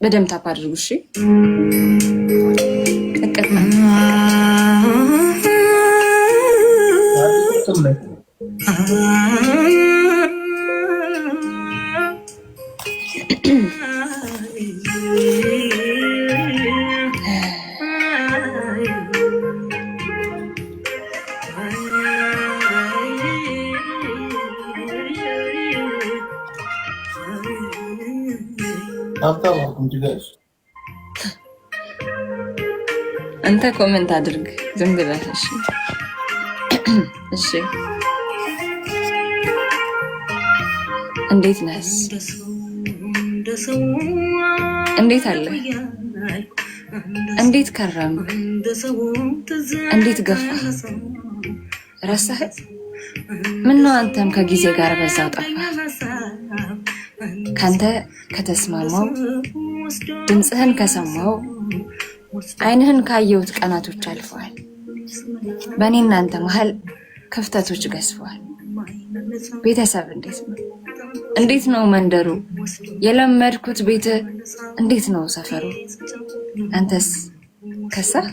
በደም ታፕ አድርጉ እሺ። እቀጥና አንተ ኮሜንት አድርግ ዝም ብለህ እሺ። እሺ እንዴት ነህ? እንዴት አለ? እንዴት ከረምክ? እንዴት ገፋህ? ረሳህ? ምነው አንተም ከጊዜ ጋር በዛው ጠፋህ? ካንተ ከተስማማው ድምፅህን ከሰማው አይንህን ካየሁት ቀናቶች አልፈዋል። በእኔ እናንተ መሀል ክፍተቶች ገዝፈዋል። ቤተሰብ እንዴት ነው? እንዴት ነው መንደሩ? የለመድኩት ቤት እንዴት ነው ሰፈሩ? አንተስ ከሳህ?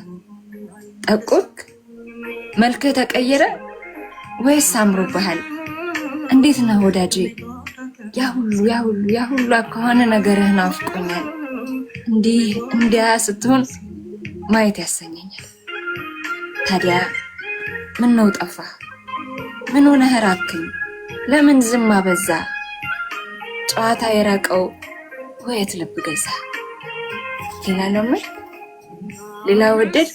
ጠቆርክ? መልክህ ተቀየረ ወይስ አምሮብሃል? እንዴት ነህ ወዳጄ? ያ ሁሉ ከሆነ ነገርህ ናፍቆኛል። እንዲህ እንዲያ ስትሆን ማየት ያሰኘኛል። ታዲያ ምን ነው ጠፋህ? ምን ሆነህ ራቅኝ? ለምን ዝም አበዛ? ጨዋታ የራቀው ወየት ልብ ገዛ? ሌላ ለምን ሌላ ወደድ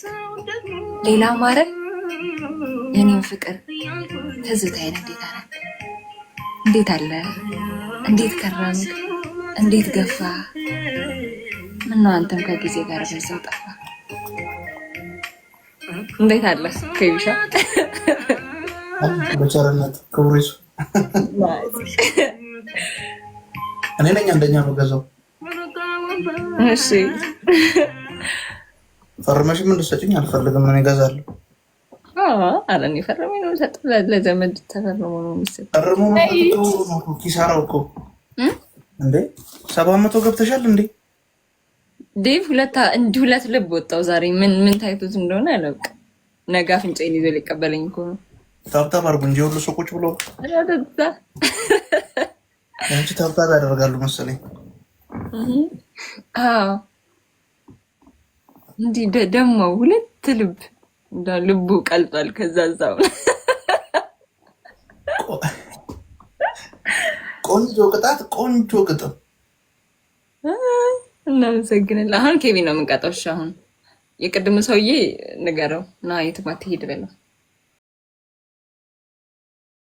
ሌላ ማረ? የኔን ፍቅር ትዝታዬን እንዴት አረ እንዴት አለ? እንዴት ከረምክ? እንዴት ገፋ? ምነው አንተም ከጊዜ ጋር በዛው ጠፋ? እንዴት አለ ከይሻ በቸርነት ክብሪሱ እኔ ነኝ አንደኛ በገዛው። እሺ ፈርመሽም እንድትሰጪኝ አልፈልግም። እኔ እገዛለሁ። አረን ፈርመኝ ነው ሰጥ ለዘመድ ተፈርሞ ነው የሚሰጥ። ፈርሞ ነው ኪሳራው እኮ እንዴ 700 ገብተሻል እንዴ? ዴቭ ሁለት ልብ ወጣው ዛሬ። ምን ታይቶት እንደሆነ አላውቅም። ነገ አፍንጫዬን ይዞ ሊቀበለኝ እኮ ነው። ታብታብ አድርጉ እንጂ ሁሉ ሰዎች ብሎ አንቺ ታብታብ ያደርጋሉ መሰለኝ። አዎ እንዲህ ደግሞ ሁለት ልብ እንዳ ልቡ ቀልጧል። ከዛዛው ቆንጆ ቅጣት፣ ቆንጆ ግጥም። እናመሰግናለን። አሁን ኬቪን ነው የምንቀጣው። እሺ አሁን የቅድሙ ሰውዬ ንገረው እና የትም አትሄድ በለው።